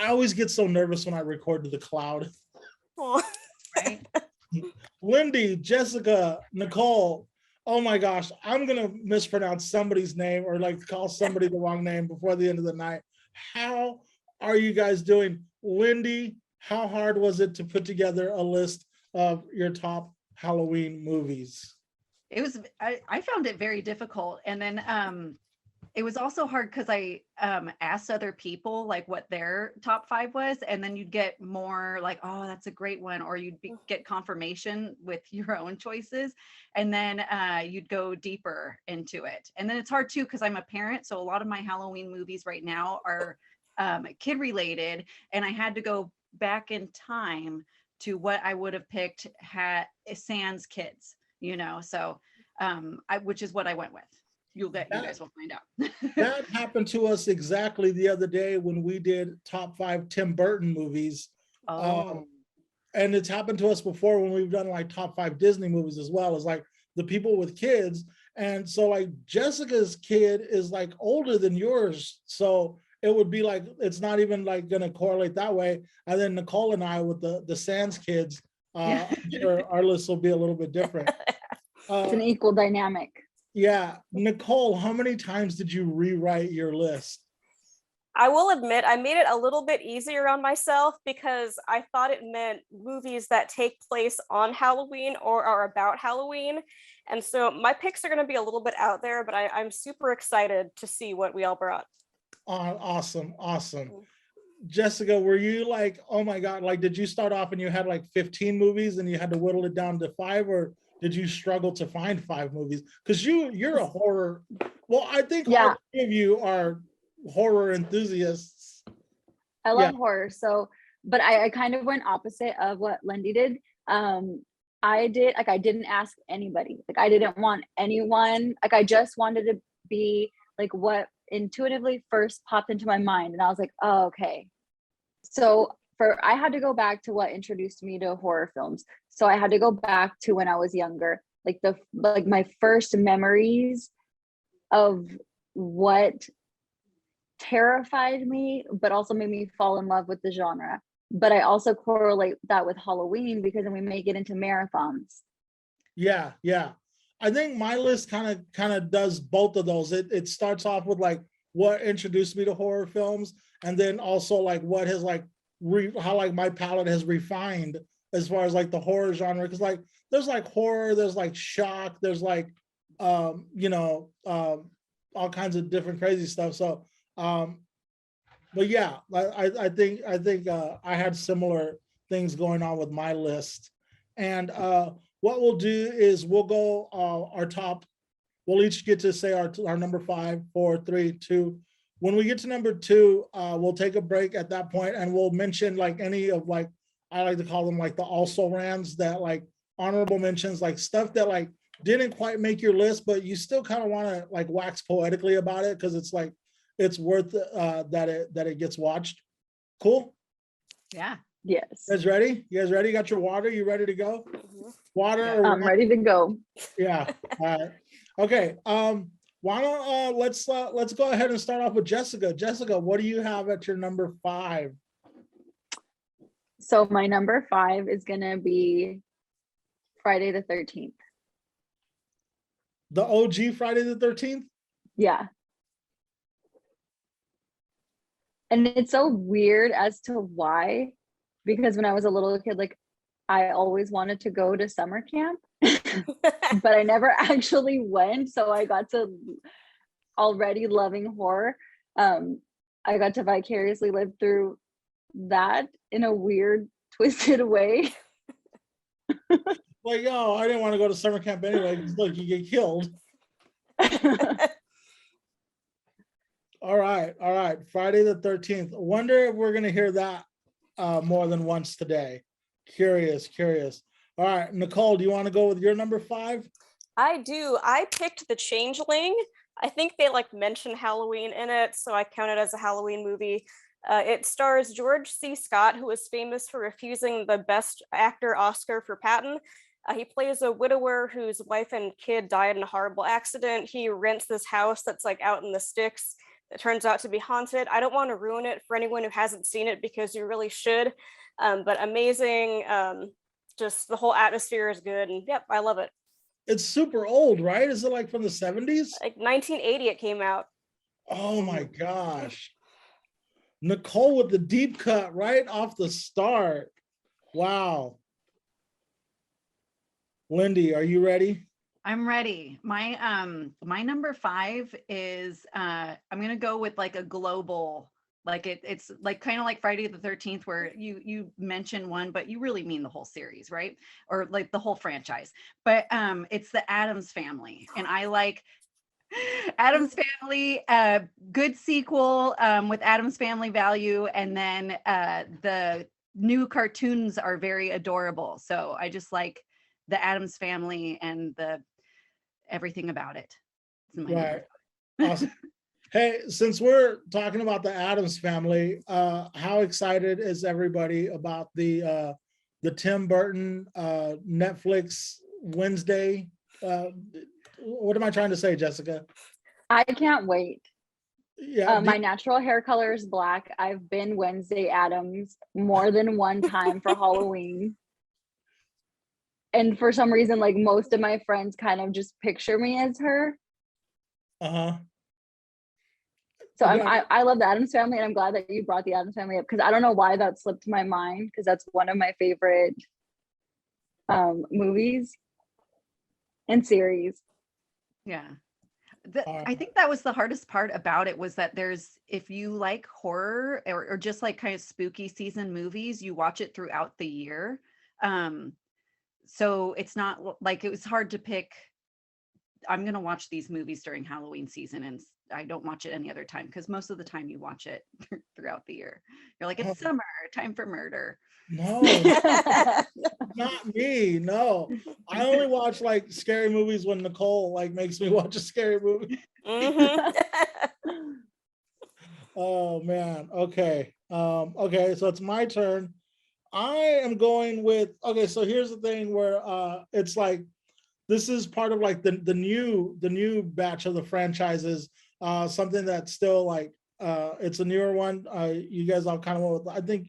I always get so nervous when I record to the cloud. Oh. Right. Lendy, Jessica, Nicole. Oh my gosh, I'm gonna mispronounce somebody's name or like call somebody the wrong name before the end of the night. How are you guys doing? Lendy, how hard was it to put together a list of your top Halloween movies? It was, I found it very difficult. And then it was also hard because I asked other people like what their top 5 was, and then you'd get more like, oh, that's a great one, or get confirmation with your own choices, and then you'd go deeper into it. And then it's hard too because I'm a parent, so a lot of my Halloween movies right now are kid related, and I had to go back in time to what I would have picked sans kids, so which is what I went with. You guys will find out. That happened to us exactly the other day when we did top 5 Tim Burton movies. Oh. And it's happened to us before when we've done like top 5 Disney movies as well, as like the people with kids. And so like Jessica's kid is like older than yours. So it would be like, it's not even like going to correlate that way. And then Nicole and I with the Sans kids, I'm sure our list will be a little bit different. It's an equal dynamic. Yeah. Nicole, how many times did you rewrite your list? I will admit I made it a little bit easier on myself because I thought it meant movies that take place on Halloween or are about Halloween. And so my picks are going to be a little bit out there, but I'm super excited to see what we all brought. Awesome. Jessica, were you like, oh my God, like did you start off and you had like 15 movies and you had to whittle it down to 5, or did you struggle to find 5 movies? Because you're a horror. Well, I think all 3 of you are horror enthusiasts. I love horror. So, but I kind of went opposite of what Lendy did. I didn't ask anybody. Like I didn't want anyone. Like I just wanted to be like what intuitively first popped into my mind. And I was like, oh, okay. So I had to go back to what introduced me to horror films. So I had to go back to when I was younger, like my first memories of what terrified me, but also made me fall in love with the genre. But I also correlate that with Halloween because then we may get into marathons. Yeah. I think my list kind of does both of those. It starts off with like what introduced me to horror films, and then also like what has like how like my palette has refined as far as like the horror genre, because like there's like horror, there's like shock, there's like all kinds of different crazy stuff. So but yeah, I think I had similar things going on with my list. And what we'll do is we'll go our top, we'll each get to say our number 5, 4, 3, 2. When we get to number 2, we'll take a break at that point and we'll mention like any of like, I like to call them like the also rans, that like honorable mentions, like stuff that like didn't quite make your list, but you still kind of want to like wax poetically about it because it's like, it's worth that it gets watched. Cool? Yeah. Yes. You guys ready? You got your water? You ready to go? Water? Yeah. I'm ready to go. Yeah. All right. Okay. Why don't let's go ahead and start off with Jessica. Jessica, what do you have at your number 5? So my number 5 is gonna be Friday the 13th. The OG Friday the 13th? Yeah. And it's so weird as to why, because when I was a little kid, like I always wanted to go to summer camp, but I never actually went. So I got to, already loving horror, I got to vicariously live through that in a weird, twisted way. Like, oh, I didn't want to go to summer camp anyway, because look, you get killed. All right. Friday the 13th. Wonder if we're gonna hear that more than once today. Curious. All right, Nicole, do you want to go with your number 5? I do. I picked The Changeling. I think they like mention Halloween in it, so I count it as a Halloween movie. It stars George C. Scott, who is famous for refusing the Best Actor Oscar for Patton. He plays a widower whose wife and kid died in a horrible accident. He rents this house that's like out in the sticks it turns out to be haunted. I don't want to ruin it for anyone who hasn't seen it because you really should. But amazing. Just the whole atmosphere is good, and yep, I love it. It's super old, right? Is it like from the 70s? Like 1980 it came out. Oh my gosh. Nicole with the deep cut right off the start. Wow. Lendy, are you ready? I'm ready. My number 5 is I'm gonna go with like a global, like it's like kind of like Friday the 13th, where you mention one, but you really mean the whole series, right? Or like the whole franchise. But it's the Addams Family, and I like Addams Family, good sequel with Addams Family value, and then the new cartoons are very adorable. So I just like the Addams Family and the everything about it. It's my Right. number. Awesome. Hey, since we're talking about the Addams Family, how excited is everybody about the Tim Burton Netflix Wednesday? What am I trying to say, Jessica? I can't wait. Yeah, My natural hair color is black. I've been Wednesday Addams more than one time for Halloween. And for some reason, like most of my friends kind of just picture me as her. uh-huh. So Yeah. I love the Addams Family, and I'm glad that you brought the Addams Family up, because I don't know why that slipped my mind, because that's one of my favorite movies and series. Yeah. All I think that was the hardest part about it, was that if you like horror or just like kind of spooky season movies, you watch it throughout the year. So it's not like, it was hard to pick, I'm going to watch these movies during Halloween season and I don't watch it any other time, because most of the time you watch it throughout the year. You're like, it's summer, time for murder. No, not me. No, I only watch like scary movies when Nicole like makes me watch a scary movie. Oh man. Okay. Okay, so it's my turn. I am going with, okay, so here's the thing where it's like this is part of like the new batch of the franchises, something that's still like it's a newer one. You guys all kind of went with, I think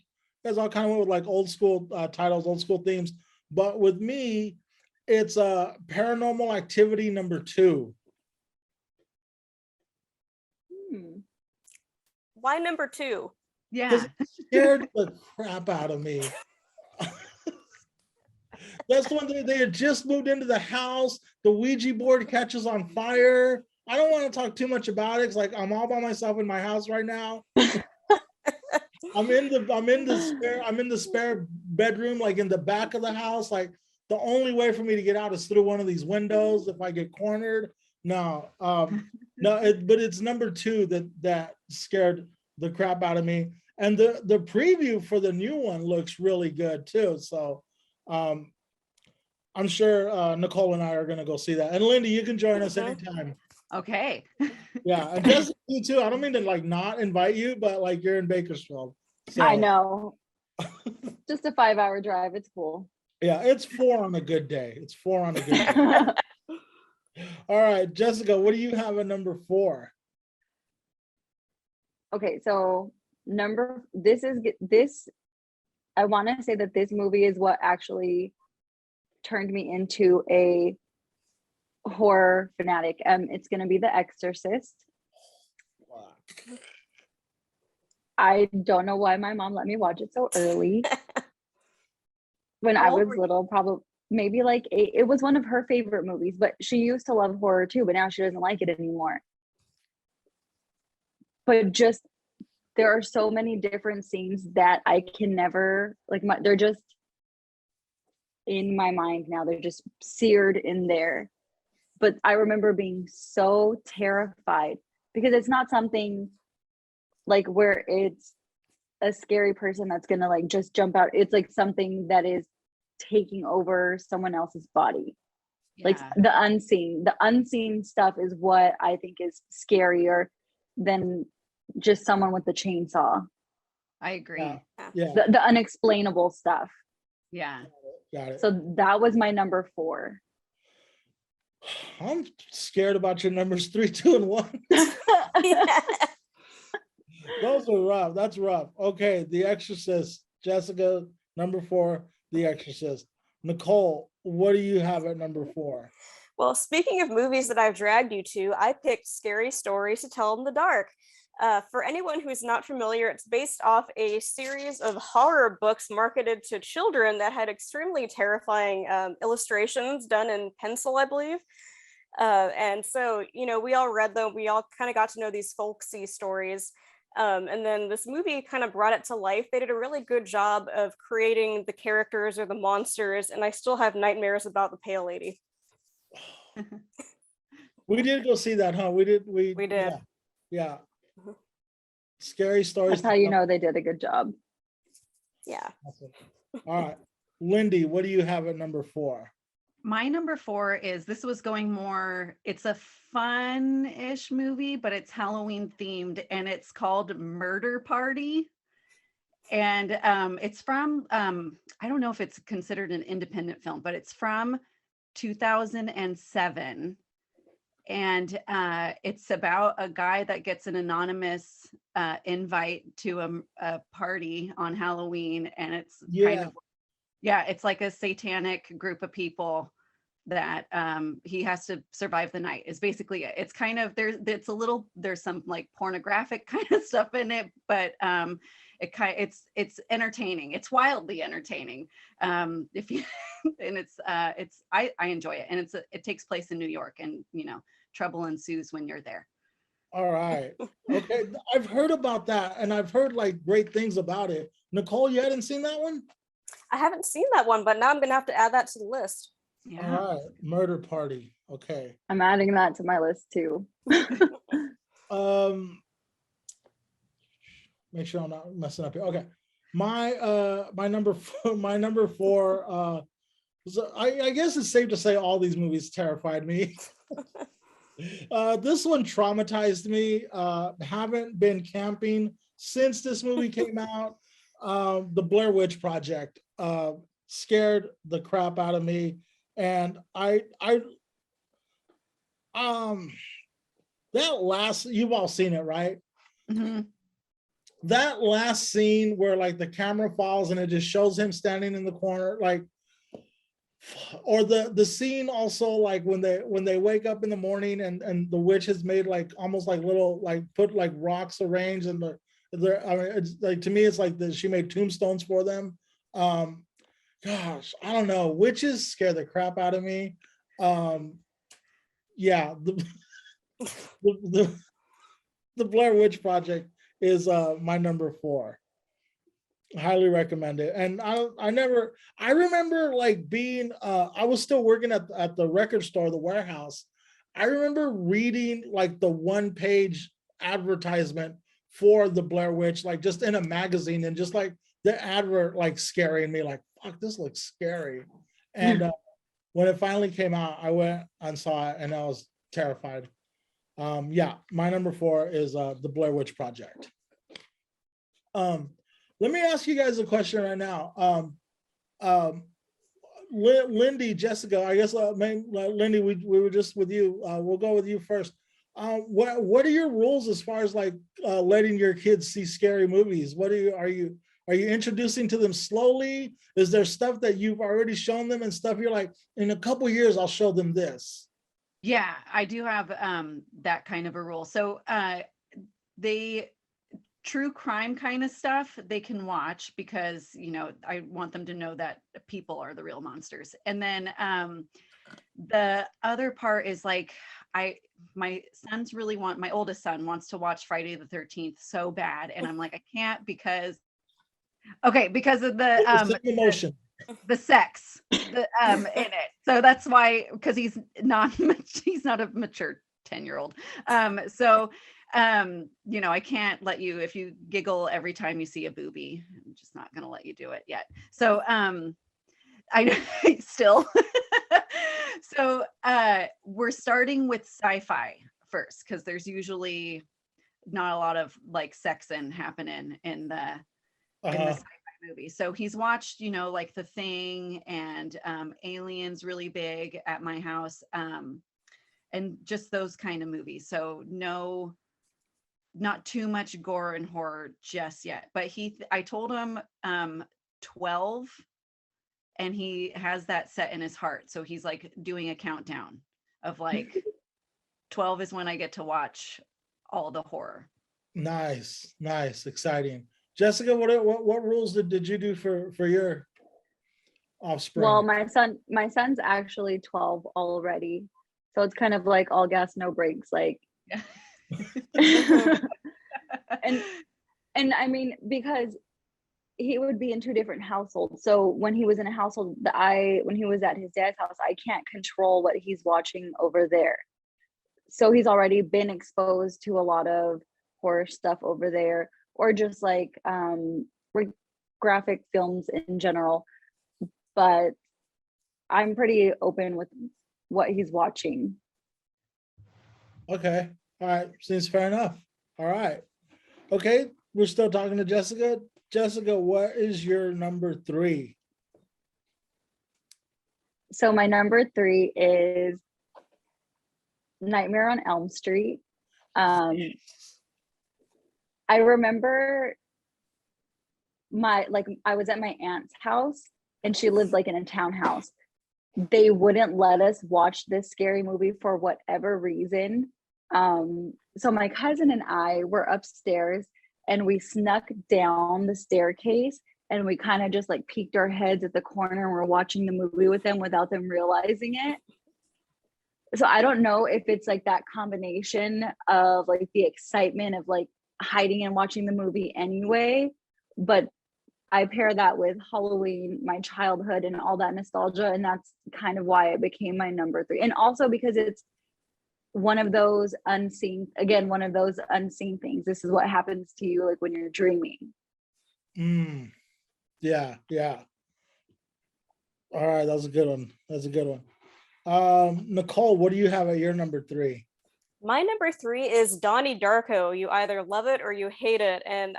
you guys all kind of went with like old school titles, old school themes, but with me it's Paranormal Activity #2. Why number 2? Yeah. It scared the crap out of me. That's when they had just moved into the house. The Ouija board catches on fire. I don't want to talk too much about it. It's like I'm all by myself in my house right now. I'm in the spare bedroom, like in the back of the house. Like the only way for me to get out is through one of these windows if I get cornered. No, but it's #2 that scared the crap out of me. And the preview for the new one looks really good too. So I'm sure Nicole and I are gonna go see that. And Lendy, you can join us anytime. Okay. Yeah, and Jessica, you too. I don't mean to like not invite you, but like you're in Bakersfield. So, I know. Just a 5-hour drive. It's cool. yeah, it's 4 on a good day. It's 4 on a good day. All right, Jessica, what do you have at number 4? Okay, so I want to say that this movie is what actually turned me into a horror fanatic. It's going to be The Exorcist. I don't know why my mom let me watch it so early. When I was little, probably maybe like 8. It was one of her favorite movies, but she used to love horror too, but now she doesn't like it anymore. But just there are so many different scenes that I can never like. They're just in my mind now. They're just seared in there. But I remember being so terrified, because it's not something like where it's a scary person that's gonna like just jump out. It's like something that is taking over someone else's body. Yeah. Like the unseen stuff is what I think is scarier than just someone with a chainsaw. I agree. Yeah. The unexplainable stuff. Yeah. Got it. So that was my number 4. I'm scared about your numbers 3, 2, and 1. Those are rough. That's rough. Okay, The Exorcist. Jessica, number 4, The Exorcist. Nicole, what do you have at number 4? Well, speaking of movies that I've dragged you to, I picked Scary Stories to Tell in the Dark. For anyone who's not familiar, it's based off a series of horror books marketed to children that had extremely terrifying illustrations done in pencil, I believe. And so, we all read them. We all kind of got to know these folksy stories. And then this movie kind of brought it to life. They did a really good job of creating the characters or the monsters, and I still have nightmares about the Pale Lady. We did go see that, huh? We did. We did. Yeah. Scary Stories. That's how you know they did a good job. Yeah. Awesome. All right. Lindy, what do you have at number 4? My number 4 is, this was going more, it's a fun-ish movie, but it's Halloween themed, and it's called Murder Party. And it's from, I don't know if it's considered an independent film, but it's from 2007. And it's about a guy that gets an anonymous invite to a party on Halloween, and it's it's like a satanic group of people that he has to survive the night. Is basically it. It's kind of there's some like pornographic kind of stuff in it, but it's entertaining. It's wildly entertaining. If you and I enjoy it, and it takes place in New York, and trouble ensues when you're there. All right. Okay. I've heard about that, and I've heard like great things about it. Nicole, you hadn't seen that one? I haven't seen that one, but now I'm gonna have to add that to the list. Yeah. All right. Murder Party. Okay. I'm adding that to my list too. Make sure I'm not messing up here. Okay. My number 4, so I guess it's safe to say all these movies terrified me. This one traumatized me. Haven't been camping since this movie came out. The Blair Witch Project scared the crap out of me, and that last, you've all seen it, right? Mm-hmm. That last scene where like the camera falls and it just shows him standing in the corner, like, or the scene also like when they wake up in the morning and the witch has made like almost like little like put like rocks arranged and I mean, it's like, to me it's like she made tombstones for them. Gosh, I don't know, witches scare the crap out of me. Yeah, the Blair Witch Project is my number 4. Highly recommend it. And I remember like being I was still working at the record store, the warehouse. I remember reading like the 1-page advertisement for the Blair Witch, like just in a magazine, and just like the advert like scaring me, like, fuck, this looks scary. And when it finally came out, I went and saw it and I was terrified. Yeah, my number 4 is the Blair Witch Project. Let me ask you guys a question right now. Lindy, Jessica, I guess, Lindy, we were just with you. We'll go with you first. What are your rules as far as like letting your kids see scary movies? What are you introducing to them slowly? Is there stuff that you've already shown them and stuff you're like, in a couple of years, I'll show them this? Yeah, I do have that kind of a rule. So they true crime kind of stuff they can watch, because I want them to know that people are the real monsters. And then the other part is like, my oldest son wants to watch Friday the 13th so bad, and I'm like, I can't, because of the emotion, the sex in it. So that's why, because he's not a mature 10-year-old. I can't let you, if you giggle every time you see a boobie, I'm just not going to let you do it yet. So I still. So we're starting with sci-fi first, because there's usually not a lot of like sexing happening in the sci-fi movie. So he's watched, like The Thing and Aliens really big at my house, and just those kind of movies. So no not too much gore and horror just yet. But I told him 12, and he has that set in his heart. So he's like doing a countdown of like 12 is when I get to watch all the horror. Nice, exciting. Jessica, what rules did you do for your offspring? Well, my son's actually 12 already. So it's kind of like all gas, no brakes. Like and I mean, because he would be in two different households. So when he was in a household when he was at his dad's house, I can't control what he's watching over there. So he's already been exposed to a lot of horror stuff over there, or just like graphic films in general. But I'm pretty open with what he's watching. Okay. All right. Seems fair enough. All right. Okay. We're still talking to Jessica. Jessica, what is your number 3? So my number 3 is Nightmare on Elm Street. I remember I was at my aunt's house and she lived like in a townhouse. They wouldn't let us watch this scary movie for whatever reason. So my cousin and I were upstairs and we snuck down the staircase and we kind of just like peeked our heads at the corner and we're watching the movie with them without them realizing it. So I don't know if it's like that combination of like the excitement of like hiding and watching the movie anyway, but I pair that with Halloween, my childhood and all that nostalgia, and that's kind of why it became my number 3. And also because it's one of those unseen things. This is what happens to you like when you're dreaming. Yeah. All right, that's a good one. Nicole, what do you have at your number 3? My number 3 is Donnie Darko. You either love it or you hate it. And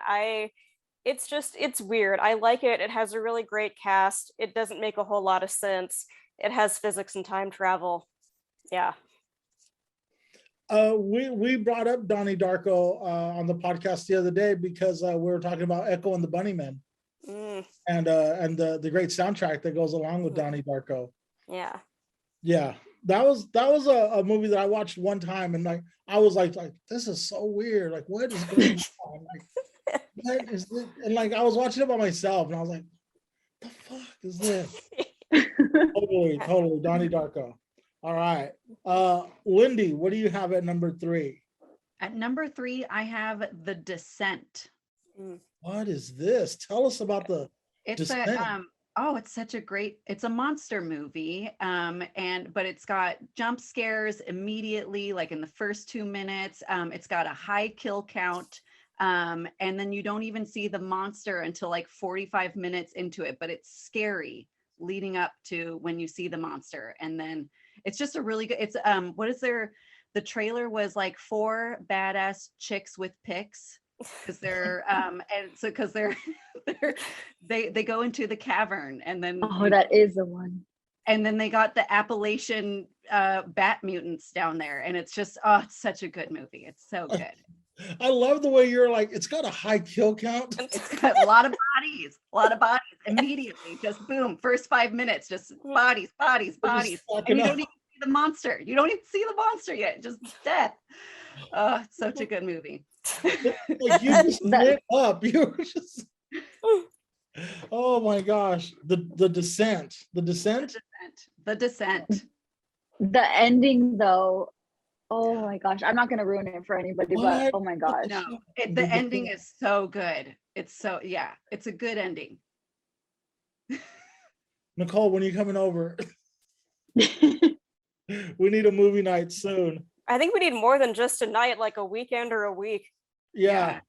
it's weird. I like it. It has a really great cast. It doesn't make a whole lot of sense. It has physics and time travel. Yeah. We brought up Donnie Darko on the podcast the other day because we were talking about Echo and the Bunnymen and the great soundtrack that goes along with Donnie Darko. Yeah, that was a movie that I watched one time and like I was like this is so weird. Like what is going on? Like, what is this? And like I was watching it by myself and I was like, the fuck is this? Totally Donnie Darko. All right. Lendy, what do you have at number 3? At number 3, I have The Descent. What is this? Tell us about the Descent. It's a monster movie. But it's got jump scares immediately, like in the first 2 minutes. It's got a high kill count. And then you don't even see the monster until like 45 minutes into it, but it's scary leading up to when you see the monster. And then it's just a really good, the trailer was like 4 badass chicks with picks because they're they go into the cavern and then that is the one. And then they got the Appalachian bat mutants down there, and it's just it's such a good movie. It's so good. I love the way you're like, it's got a high kill count. It's got a lot of bodies immediately. Just boom, first 5 minutes, just bodies. And you don't even see the monster. You don't even see the monster yet, just death. It's such a good movie. Like you just lit up. You were just oh my gosh. The Descent. The Descent. The ending though. Oh my gosh, I'm not gonna ruin it for anybody, but oh my gosh. No, the ending is so good. It's a good ending. Nicole, when are you coming over? We need a movie night soon. I think we need more than just a night, like a weekend or a week. Yeah.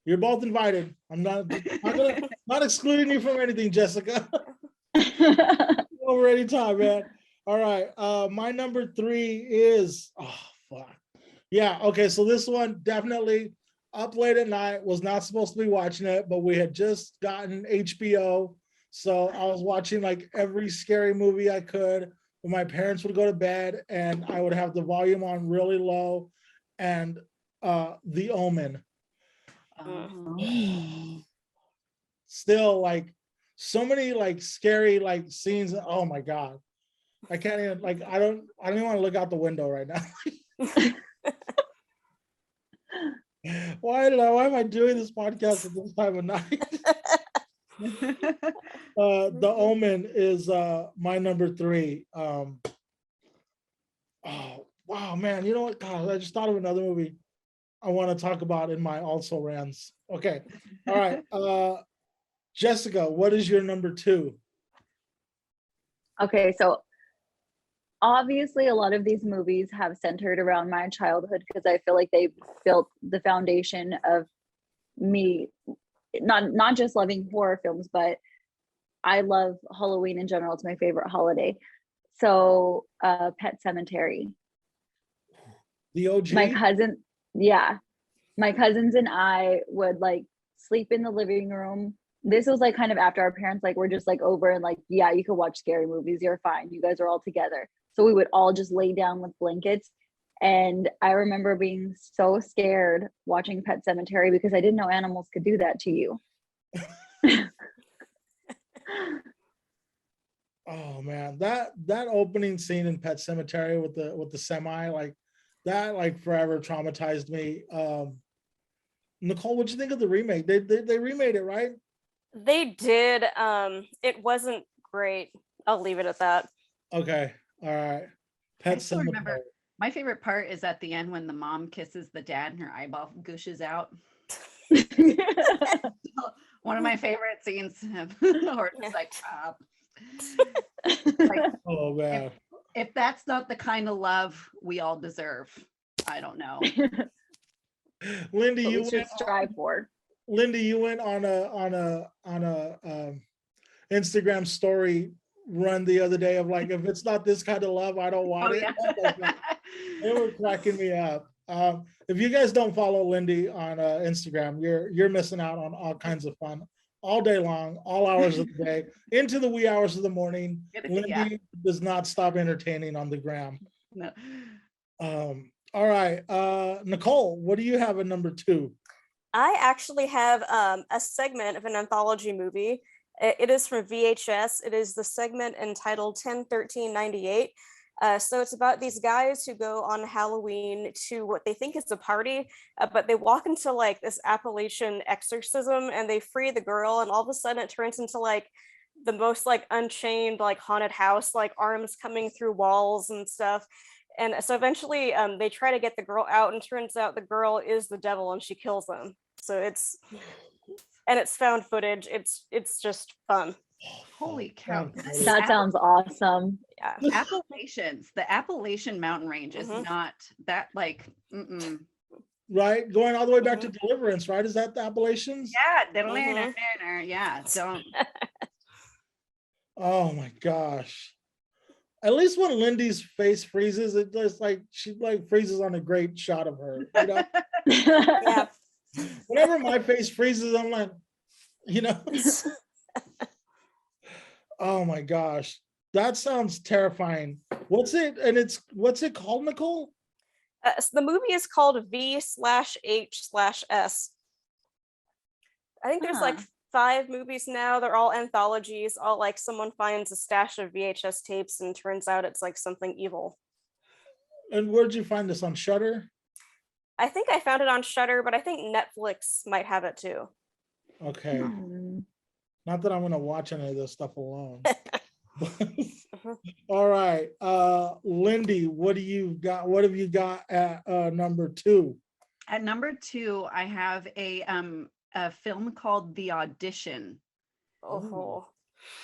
You're both invited. I'm not not excluding you from anything, Jessica. Over any time, man. All right. My number 3 is okay. So this one definitely up late at night, was not supposed to be watching it, but we had just gotten HBO. So I was watching like every scary movie I could when my parents would go to bed and I would have the volume on really low. And The Omen. Um, Still, like, so many like scary like scenes. Oh my god, I can't even, like, I don't even want to look out the window right now. Why am I doing this podcast at this time of night? The Omen is my number 3. Oh wow, man, you know what? God, I just thought of another movie I want to talk about in my also rants. Okay, all right. Jessica, what is your number 2? Okay, so obviously a lot of these movies have centered around my childhood because I feel like they built the foundation of me not just loving horror films, but I love Halloween in general. It's my favorite holiday. So Pet Cemetery. The OG? My cousin, yeah. My cousins and I would like sleep in the living room. This was like kind of after our parents like were just like over and like, yeah, you can watch scary movies. You're fine. You guys are all together. So we would all just lay down with blankets. And I remember being so scared watching Pet Cemetery because I didn't know animals could do that to you. Oh man, that opening scene in Pet Cemetery with the semi, like that, like forever traumatized me. Nicole, what'd you think of the remake? They remade it, right? They did. It wasn't great. I'll leave it at that. Okay, all right. I Pet still Cemetery. remember my favorite part is at the end when the mom kisses the dad and her eyeball gushes out. One of my favorite scenes of horror is like, like, Oh man. if that's not the kind of love we all deserve, I don't know. Lindy, What you we should strive for. went on a Instagram story run the other day of like, if it's not this kind of love, I don't want Oh, it. yeah. Oh my God. They were cracking me up. If you guys don't follow Lindy on Instagram, you're missing out on all kinds of fun all day long, all hours of the day, into the wee hours of the morning. Lindy Yeah. does not stop entertaining on the gram. No. All right, Nicole, what do you have at number 2? I actually have a segment of an anthology movie. It is from VHS. It is the segment entitled 10-13-98. So it's about these guys who go on Halloween to what they think is a party, but they walk into like this Appalachian exorcism and they free the girl, and all of a sudden it turns into like the most like unchained like haunted house, like arms coming through walls and stuff. And so eventually they try to get the girl out, and turns out the girl is the devil and she kills them. So it's found footage. It's just fun. Holy cow. That sounds awesome. Yeah. The Appalachian mountain range is Mhm. not that like, Right, going all the way back to Deliverance, right? Is that the Appalachians? yeah, yeah, don't. Oh my gosh. At least when Lindy's face freezes, it just like she like freezes on a great shot of her. You know, Yeah. whenever my face freezes, I'm like, you know. Oh my gosh, that sounds terrifying. What's it called, Nicole? So the movie is called V/H/S. I think there's like 5 movies now. They're all anthologies. All like someone finds a stash of VHS tapes and turns out it's like something evil. And where'd you find this, on Shudder? I think I found it on Shudder, but I think Netflix might have it too. Okay. Not that I'm gonna watch any of this stuff alone. All right. Lindy, what do you got? What have you got at number 2? At number 2, I have a film called The Audition. Oh.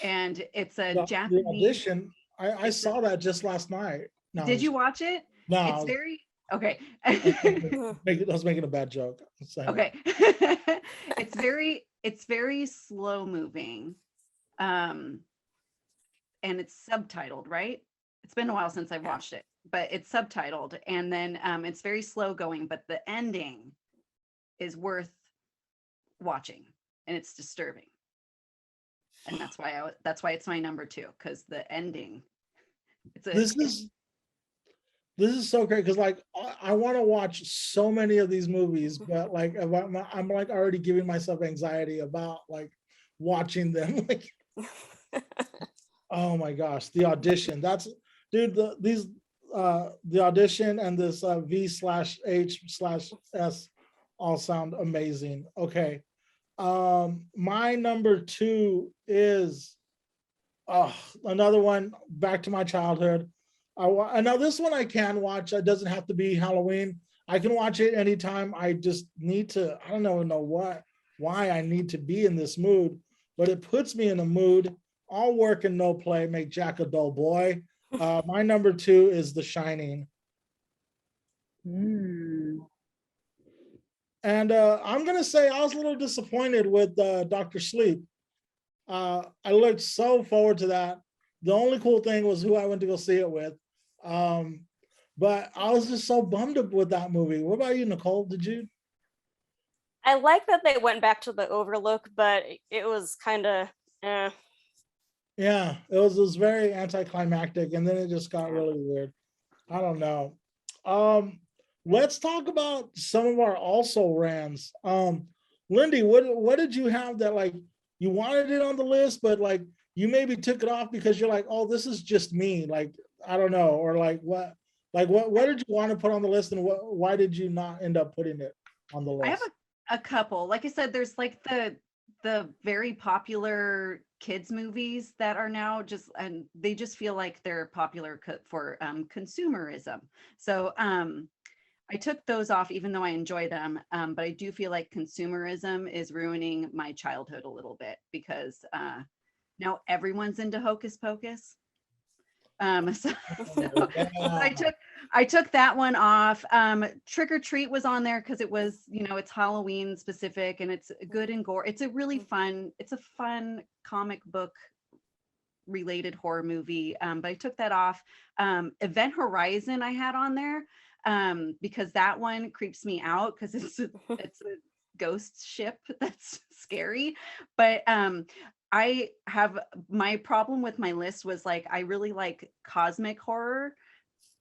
And it's a The Japanese. Audition. I saw that just last night. No, Did you watch it? No. It's very okay. I was making a bad joke. Okay. It's very slow moving. And it's subtitled, right? It's been a while since I've watched it, but it's subtitled, and then it's very slow going, but the ending is worth watching, and it's disturbing. And that's why it's my number 2, because the ending. this is so great because like I want to watch so many of these movies, but like I'm like already giving myself anxiety about like watching them. Like, oh my gosh, the audition. That's dude. The audition and this V/H/S all sound amazing. Okay, my number two is another one. Back to my childhood. And now this one I can watch. It doesn't have to be Halloween. I can watch it anytime. I just need to. I don't know why I need to be in this mood, but it puts me in a mood. All work and no play make Jack a dull boy. My number two is The Shining. Mm. And I'm gonna say I was a little disappointed with Dr. Sleep. I looked so forward to that. The only cool thing was who I went to go see it with. But I was just so bummed up with that movie. What about you, Nicole? Did you? I like that they went back to the Overlook, but it was kind of Yeah, it was very anticlimactic, and then it just got really weird. I don't know. Let's talk about some of our also rans. Lindy, what did you have that like you wanted it on the list, but like you maybe took it off because you're like, oh, this is just me. Like, I don't know, or what did you want to put on the list, and why did you not end up putting it on the list? I have a couple. Like I said, there's like the very popular kids movies that are now just, and they just feel like they're popular for consumerism. So I took those off, even though I enjoy them. But I do feel like consumerism is ruining my childhood a little bit because now everyone's into Hocus Pocus. So I took that one off. Trick or Treat was on there because it was, it's Halloween specific and it's good and gore. It's a really fun, comic book related horror movie. But I took that off. Event Horizon I had on there because that one creeps me out because it's a ghost ship that's scary. But I have, my problem with my list was like, I really like cosmic horror,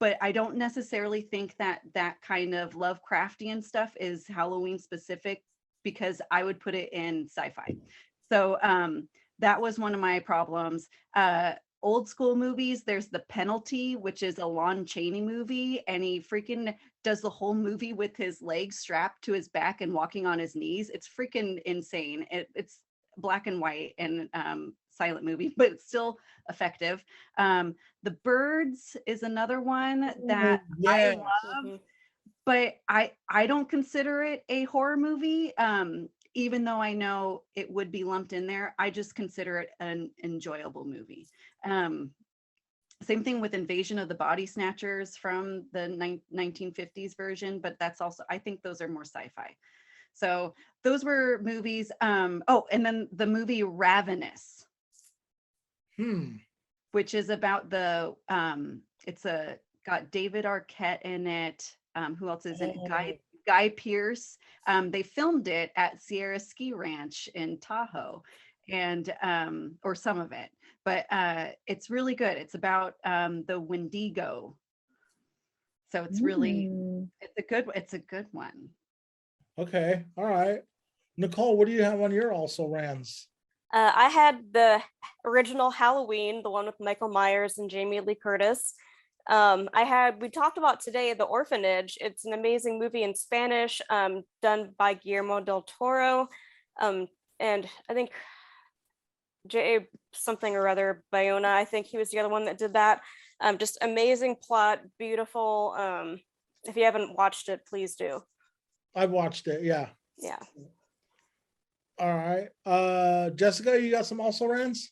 but I don't necessarily think that that kind of Lovecraftian stuff is Halloween specific because I would put it in sci-fi. So that was one of my problems. Old school movies, there's The Penalty, which is a Lon Chaney movie, and he freaking does the whole movie with his legs strapped to his back and walking on his knees. It's freaking insane. It's black and white and silent movie, but it's still effective. The Birds is another one that I love, but I don't consider it a horror movie. Even though I know it would be lumped in there, I just consider it an enjoyable movie. Same thing with Invasion of the Body Snatchers from the 1950s version, but that's also, I think those are more sci-fi. So those were movies. Oh, and then the movie Ravenous, which is about it's got David Arquette in it. Who else is in it? Guy Pearce. They filmed it at Sierra Ski Ranch in Tahoe, and or some of it, but it's really good. It's about the Wendigo. So it's really it's a good one. Okay, all right. Nicole, what do you have on your also rans? I had the original Halloween, the one with Michael Myers and Jamie Lee Curtis. We talked about today The Orphanage. It's an amazing movie in Spanish, done by Guillermo del Toro. And I think J.A. something or other, Bayona, I think he was the other one that did that. Just amazing plot, beautiful. If you haven't watched it, please do. I've watched it, yeah. Yeah. All right. Jessica, you got some also rans?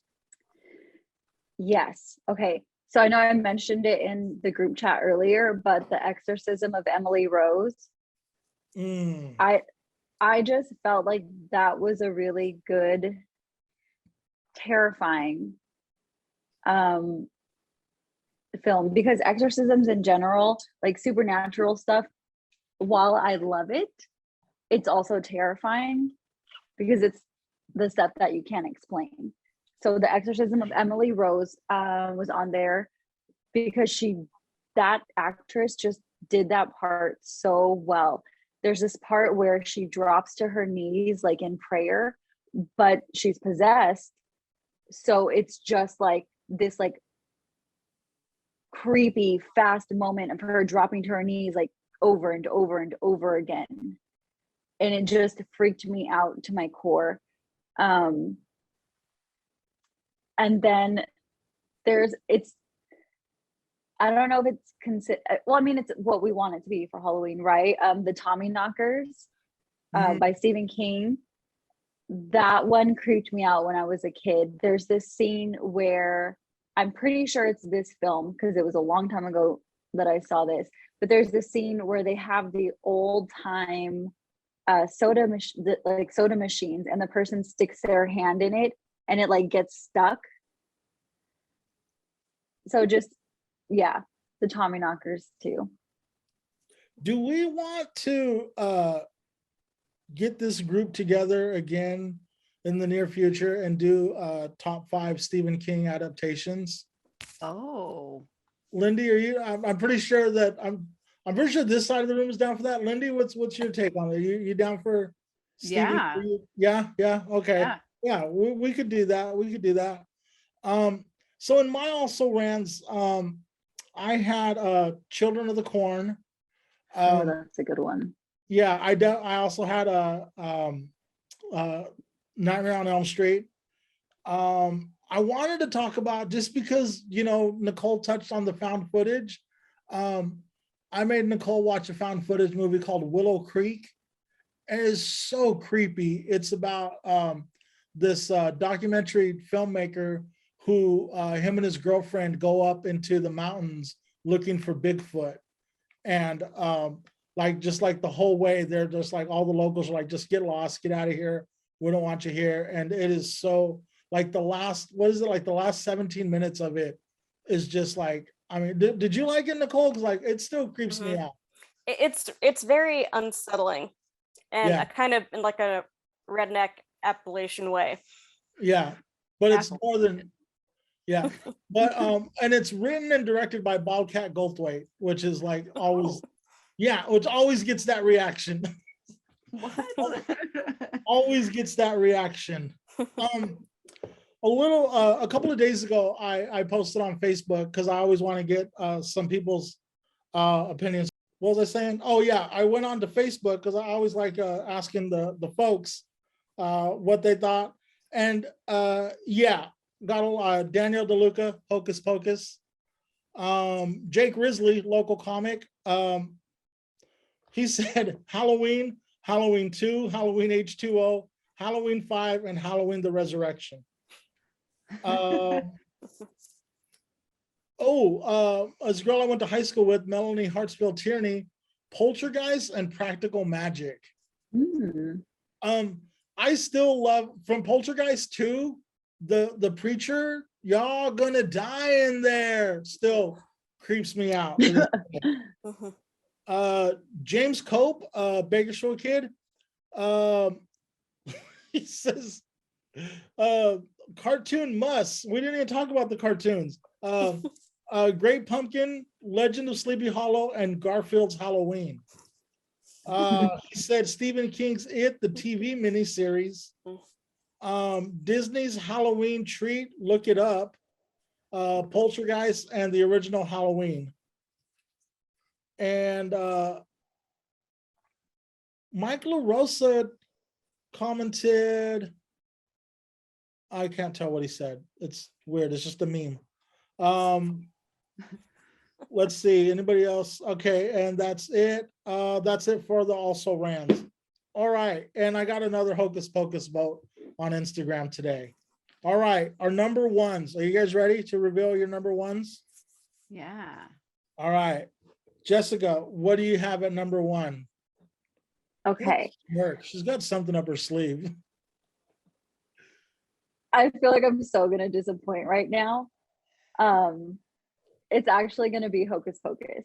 Yes. Okay. So I know I mentioned it in the group chat earlier, but the Exorcism of Emily Rose. I just felt like that was a really good, terrifying film, because exorcisms in general, like supernatural stuff, while I love it, it's also terrifying because it's the stuff that you can't explain. So the Exorcism of Emily Rose was on there because she that actress just did that part so well. There's this part where she drops to her knees like in prayer, but she's possessed. So it's just like this like creepy fast moment of her dropping to her knees like over and over and over again. And it just freaked me out to my core. And then I don't know if it's well, I mean, it's what we want it to be for Halloween, right? The Tommy Knockers by Stephen King. That one creeped me out when I was a kid. There's this scene where I'm pretty sure it's this film because it was a long time ago that I saw this, but there's this scene where they have the old time soda machines, and the person sticks their hand in it and it like gets stuck. So just, yeah, the Tommy Knockers too. Do we want to get this group together again in the near future and do top 5 Stephen King adaptations? Oh, Lindy, are you? I'm pretty sure that I'm pretty sure this side of the room is down for that. Lindy, what's your take on it? You down for Stephen yeah. King? Yeah, okay. Yeah, we could do that. We could do that. So in my also rans, I had Children of the Corn. That's a good one. Yeah, I also had a Nightmare on Elm Street. I wanted to talk about, just because Nicole touched on the found footage. I made Nicole watch a found footage movie called Willow Creek, and it is so creepy. It's about this documentary filmmaker who him and his girlfriend go up into the mountains looking for Bigfoot, and just like the whole way they're just like, all the locals are like, just get lost, get out of here, we don't want you here. And it is so like the last 17 minutes of it is just like, I mean, did you like it, Nicole? Because like it still creeps me out. It's very unsettling, and Yeah. kind of in like a redneck Appalachian way. Yeah, but it's more than, yeah. But and it's written and directed by Bobcat Goldthwait, which is like always, yeah, which always gets that reaction. What? Always gets that reaction. A couple of days ago, I posted on Facebook because I always want to get some people's opinions. What was I saying? Oh yeah, I went on to Facebook because I always like asking the folks what they thought. And yeah, got Daniel DeLuca, Hocus Pocus. Jake Risley, local comic. He said Halloween, Halloween 2, Halloween H2O, Halloween 5, and Halloween the Resurrection. This girl I went to high school with, Melanie Hartsfield Tierney, Poltergeist and Practical Magic. I still love, from Poltergeist 2, the preacher, y'all gonna die in there, still creeps me out. James Cope, Bakersfield Kid, he says cartoon musts. We didn't even talk about the cartoons. Great Pumpkin, Legend of Sleepy Hollow, and Garfield's Halloween. He said Stephen King's It, the TV miniseries. Disney's Halloween Treat, look it up. Poltergeist and the original Halloween. And Mike LaRosa commented, I can't tell what he said. It's weird. It's just a meme. Let's see. Anybody else? Okay, and that's it. That's it for the also rans. All right, and I got another Hocus Pocus vote on Instagram today. All right, our number ones. Are you guys ready to reveal your number ones? Yeah. All right, Jessica, what do you have at number 1? Okay. She's got something up her sleeve. I feel like I'm so gonna disappoint right now. It's actually gonna be Hocus Pocus.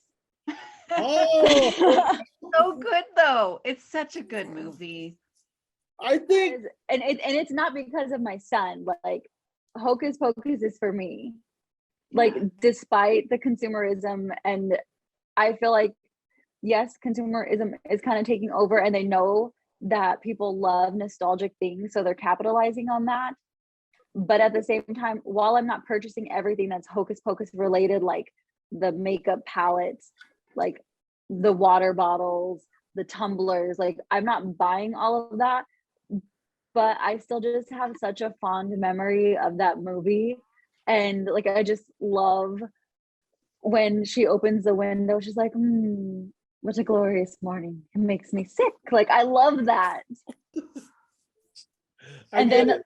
Oh, So good though. It's such a good movie. I think, and it's not because of my son. Like Hocus Pocus is for me. like despite the consumerism, and I feel like yes, consumerism is kind of taking over, and they know that people love nostalgic things, so they're capitalizing on that. But at the same time, while I'm not purchasing everything that's Hocus Pocus related, like the makeup palettes, like the water bottles, the tumblers, like I'm not buying all of that, but I still just have such a fond memory of that movie. And like I just love when she opens the window, she's like, what a glorious morning. It makes me sick. Like I love that. And then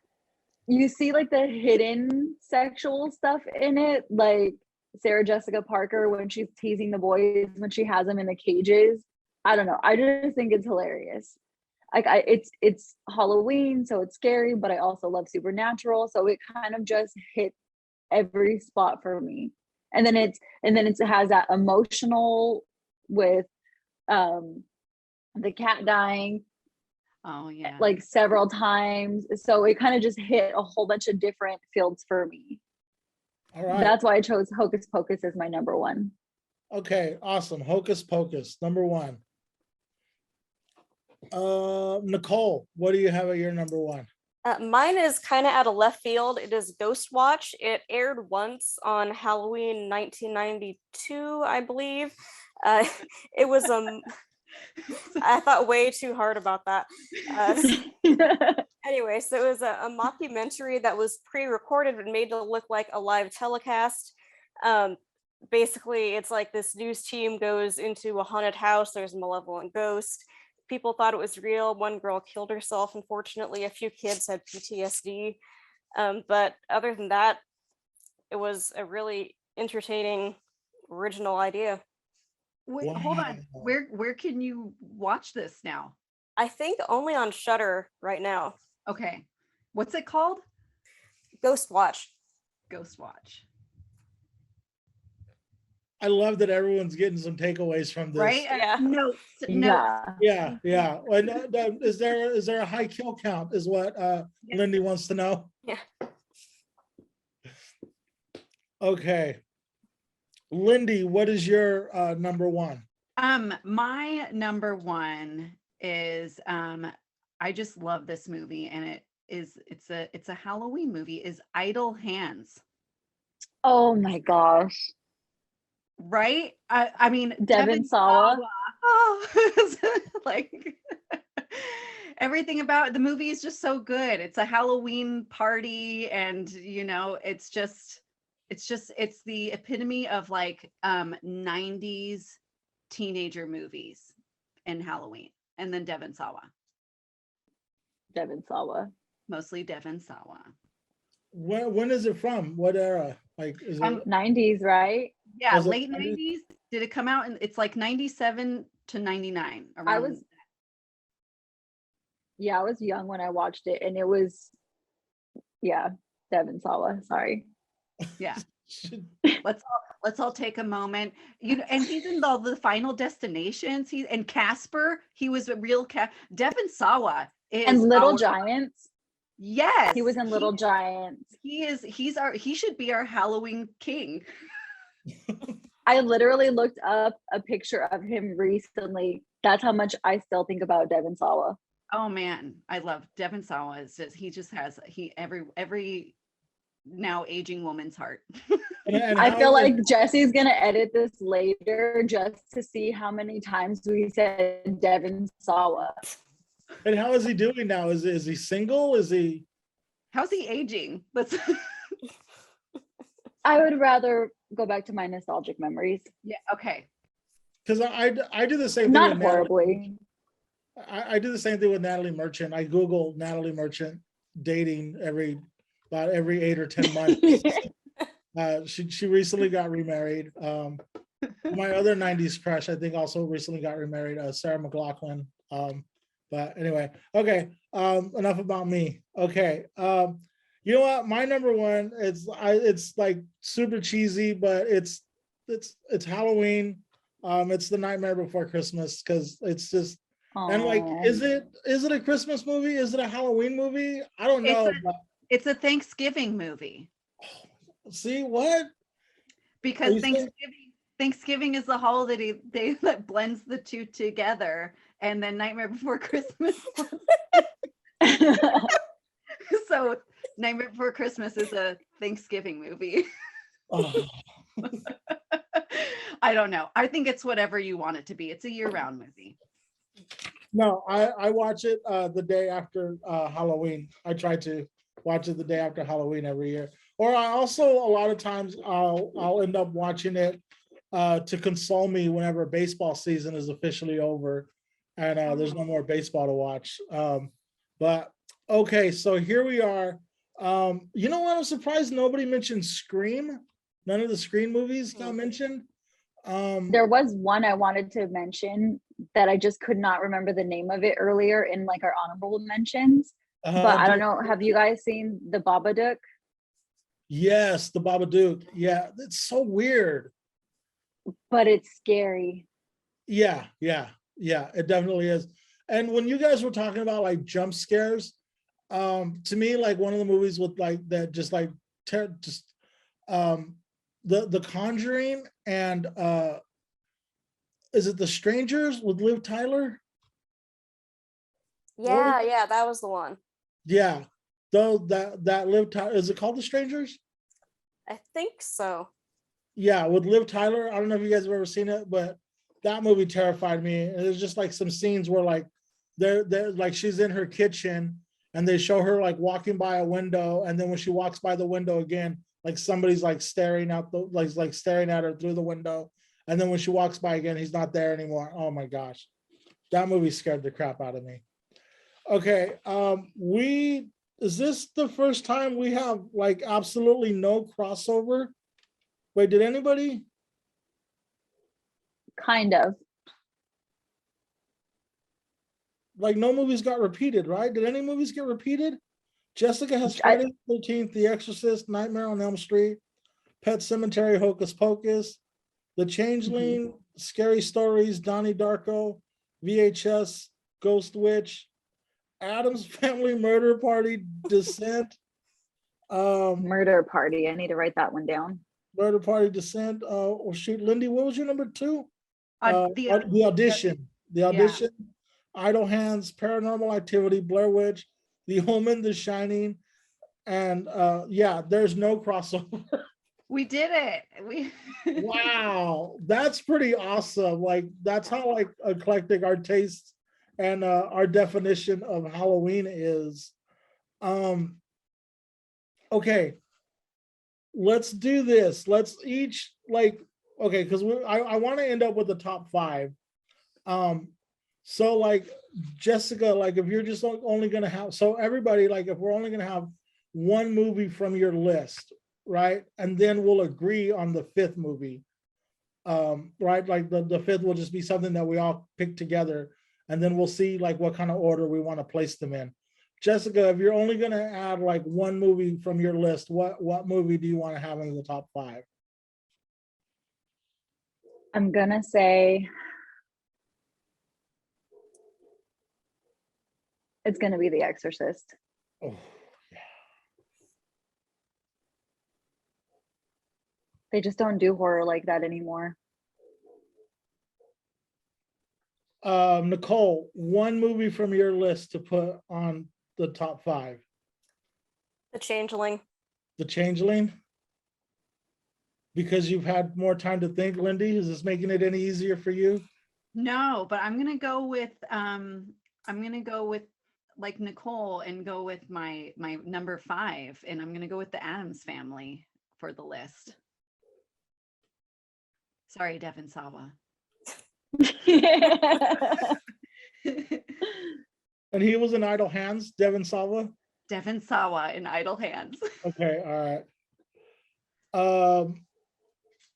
you see like the hidden sexual stuff in it, like Sarah Jessica Parker when she's teasing the boys when she has them in the cages. I don't know. I just think it's hilarious. Like it's Halloween, so it's scary, but I also love supernatural, so it kind of just hit every spot for me. And then it has that emotional with the cat dying. Oh yeah. Like several times. So it kind of just hit a whole bunch of different fields for me. All right. That's why I chose Hocus Pocus as my number one. Okay, awesome. Hocus Pocus, number one. Nicole, what do you have at your number one? Mine is kind of out of left field. It is Ghost Watch. It aired once on Halloween 1992, I believe. It was I thought way too hard about that. Anyway, so it was a mockumentary that was pre-recorded and made to look like a live telecast. Basically, it's like this news team goes into a haunted house. There's a malevolent ghost. People thought it was real. One girl killed herself, unfortunately. A few kids had PTSD. But other than that, it was a really entertaining, original idea. Wait, hold on. Where can you watch this now? I think only on Shudder right now. Okay. What's it called? Ghost Watch. Ghost Watch. I love that everyone's getting some takeaways from this. Right? Yeah. Notes. Yeah. And, is there a high kill count? Is what Lendy wants to know. Yeah. Okay. Lendy, what is your number one? My number one is I just love this movie, and it's a Halloween movie, is Idle Hands. Oh my gosh. Right? I mean, Devin Sawa. Oh, like everything about the movie is just so good. It's a Halloween party, and it's the epitome of like 90s teenager movies and Halloween. And then Devin Sawa. Mostly Devin Sawa. When is it from? What era? Like is it 90s, right? Yeah, Was it late 90s. Did it come out? And it's like 97 to 99. I was young when I watched it, and it was Devin Sawa. Sorry. Yeah. Let's all take a moment. And he's in all the Final Destinations. And Casper, he was a real Devin Sawa is and Little Giants. Yes, he was in Little Giants. He should be our Halloween king. I literally looked up a picture of him recently. That's how much I still think about Devin Sawa. Oh man, I love Devin Sawa. He just has every now aging woman's heart. and I feel like Jesse's gonna edit this later just to see how many times we said Devin Sawa. And how is he doing now? Is he single? How's he aging? I would rather go back to my nostalgic memories. Yeah, okay. Because I do the same thing. Not horribly. I do the same thing with Natalie Merchant. I Google Natalie Merchant dating about every 8 or 10 months. She recently got remarried. My other 90s crush, I think, also recently got remarried, Sarah McLachlan. But anyway, okay. Enough about me. Okay. You know what? My number one it's like super cheesy, but it's Halloween. It's The Nightmare Before Christmas, because it's just and like, is it a Christmas movie? Is it a Halloween movie? I don't know. It's a Thanksgiving movie. See what? because you saying- Thanksgiving is the holiday that blends the two together, and then Nightmare Before Christmas. So Nightmare Before Christmas is a Thanksgiving movie. Oh, I don't know. I think it's whatever you want it to be. It's a year-round movie. no, I watch it the day after Halloween. I try to watch it the day after Halloween every year. Or I also a lot of times I'll end up watching it to console me whenever baseball season is officially over and there's no more baseball to watch. But okay, so here we are. You know what? I'm surprised nobody mentioned Scream. None of the Scream movies got mentioned. There was one I wanted to mention that I just could not remember the name of it earlier in like our honorable mentions. But I don't know. Have you guys seen the Babadook? Yes, the Babadook. Yeah, it's so weird. But it's scary. Yeah, it definitely is. And when you guys were talking about like jump scares, to me, like one of the movies with like that just like the Conjuring and is it The Strangers with Liv Tyler? Yeah, that was the one. Yeah, though that Liv Tyler, is it called The Strangers? I think so. Yeah, with Liv Tyler. I don't know if you guys have ever seen it, but that movie terrified me. And there's just like some scenes where like they're like she's in her kitchen and they show her like walking by a window, and then when she walks by the window again, like somebody's like staring out the like staring at her through the window. And then when she walks by again, he's not there anymore. Oh my gosh. That movie scared the crap out of me. Okay. Is this the first time we have like absolutely no crossover? Wait, did anybody? Kind of. Like no movies got repeated, right? Did any movies get repeated? Jessica has Friday the 13th, The Exorcist, Nightmare on Elm Street, Pet Sematary, Hocus Pocus, The Changeling, Scary Stories, Donnie Darko, VHS, Ghost Witch, Addams Family Murder Party, Descent, Murder Party. I need to write that one down. Murder Party, Descent. Oh shoot, Lindy, what was your number 2? The Audition. The Audition. Yeah. Idle Hands, Paranormal Activity, Blair Witch, The Omen, The Shining, and yeah, there's no crossover. We did it. Wow, that's pretty awesome. Like that's how like eclectic our taste and our definition of Halloween is. Okay, let's do this. Let's each like okay, because I want to end up with the top 5. So like Jessica, like if you're just only gonna have, so everybody, like if we're only gonna have one movie from your list, right? And then we'll agree on the 5th movie. Right? Like the 5th will just be something that we all pick together, and then we'll see like what kind of order we want to place them in. Jessica, if you're only gonna add like one movie from your list, what movie do you want to have in the top 5? I'm gonna say it's gonna be The Exorcist. Oh, yeah. They just don't do horror like that anymore. Nicole, one movie from your list to put on the top 5. The Changeling. The Changeling? Because you've had more time to think, Lindy? Is this making it any easier for you? No, but I'm gonna go with like Nicole and go with my number 5, and I'm gonna go with the Addams Family for the list. Sorry, Devin Sawa. And he was in Idle Hands, Devin Sawa? Devin Sawa in Idle Hands. Okay, all right.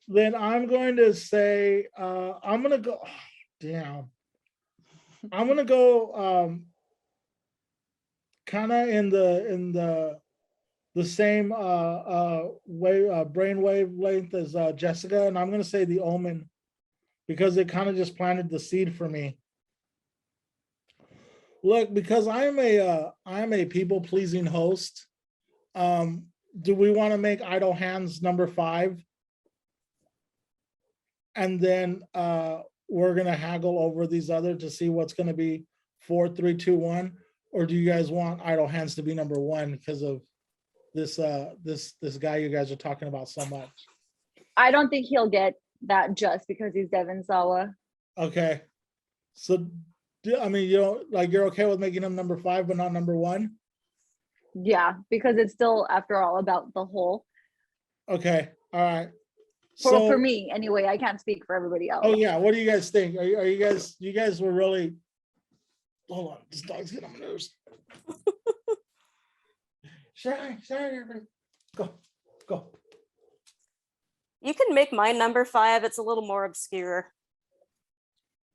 Then I'm going to say, I'm going to go, oh, damn. I'm going to go kind of in the same brain wavelength as Jessica, and I'm going to say The Omen, because it kind of just planted the seed for me. Look, because I'm a people-pleasing host, do we want to make Idle Hands number 5? and then we're gonna haggle over these other to see what's gonna be 4, 3, 2, 1, or do you guys want Idle Hands to be number 1 because of this this guy you guys are talking about so much? I don't think he'll get that just because he's Devon Sawa. Okay, so I mean, you're okay with making him number 5 but not number 1? Yeah, because it's still, after all, about the whole. Okay, all right. For me, anyway. I can't speak for everybody else. Oh yeah, what do you guys think? Are you guys were really? Hold on, this dog's getting on my nerves. Sorry, go. You can make mine number 5. It's a little more obscure.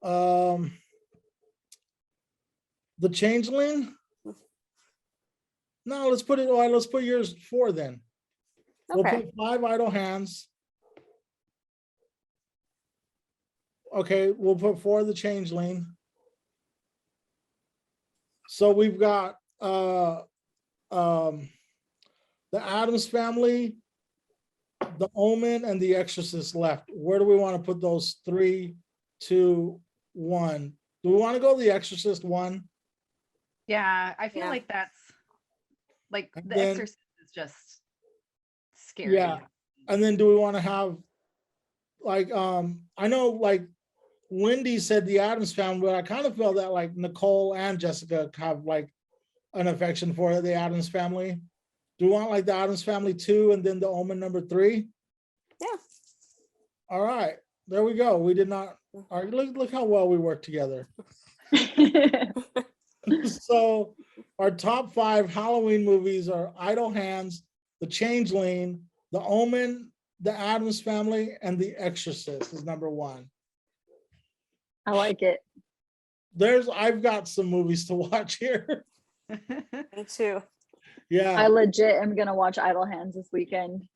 The Changeling. No, let's put it. Let's put yours 4 then. We'll Okay. put 5 Idle Hands. Okay, we'll put 4 the Changeling. So we've got the Addams Family, the Omen, and the Exorcist left. Where do we want to put those 3, 2, 1? Do we want to go the Exorcist 1? Yeah, I feel Yeah. like that's like And the then- Exorcist is just scary. Yeah. And then do we want to have like I know like Wendy said the Addams Family, but I kind of feel that like Nicole and Jessica have like an affection for the Addams Family. Do you want like the Addams Family 2 and then the Omen number 3? Yeah. All right, there we go. We did not. All right, look how well we work together. So our top 5 Halloween movies are Idle Hands, The Changeling, The Omen, The Addams Family, and The Exorcist is number 1. I like it. I've got some movies to watch here. Me too. Yeah. I legit am gonna watch Idle Hands this weekend.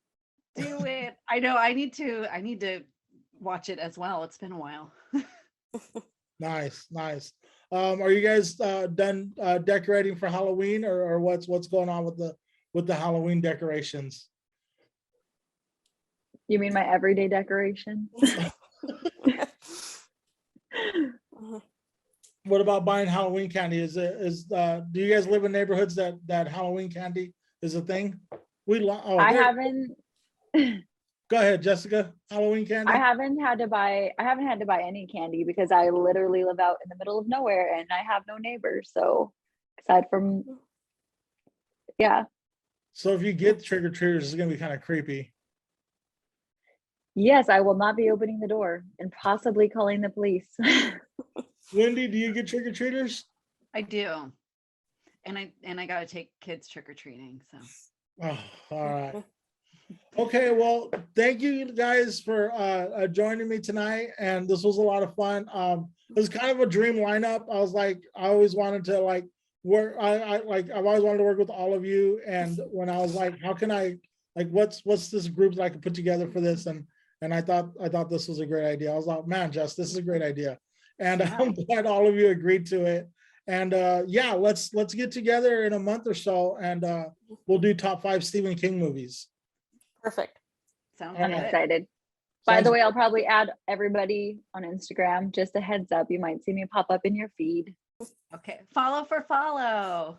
Do it. I know. I need to watch it as well. It's been a while. Nice. Are you guys done decorating for Halloween, or what's going on with the Halloween decorations? You mean my everyday decoration? What about buying Halloween candy? Do you guys live in neighborhoods that Halloween candy is a thing? I haven't. Go ahead, Jessica. Halloween candy. I haven't had to buy any candy because I literally live out in the middle of nowhere and I have no neighbors. So aside from, yeah. So if you get trick-or-treaters, it's gonna be kind of creepy. Yes, I will not be opening the door and possibly calling the police. Wendy, do you get trick-or-treaters? I do, and I got to take kids trick or treating. So. Oh, all right. Okay, well, thank you guys for joining me tonight, and this was a lot of fun. It was kind of a dream lineup. I was like, I always wanted to like work. I've always wanted to work with all of you, and when I was like, how can I like what's this group that I could put together for this, and I thought this was a great idea. I was like, man, Jess, this is a great idea, and I'm glad all of you agreed to it. And yeah, let's get together in a month or so, and we'll do top 5 Stephen King movies. Perfect. Sounds I'm good. excited. By Sounds the way, I'll probably add everybody on Instagram. Just a heads up, you might see me pop up in your feed. Okay. Follow for follow.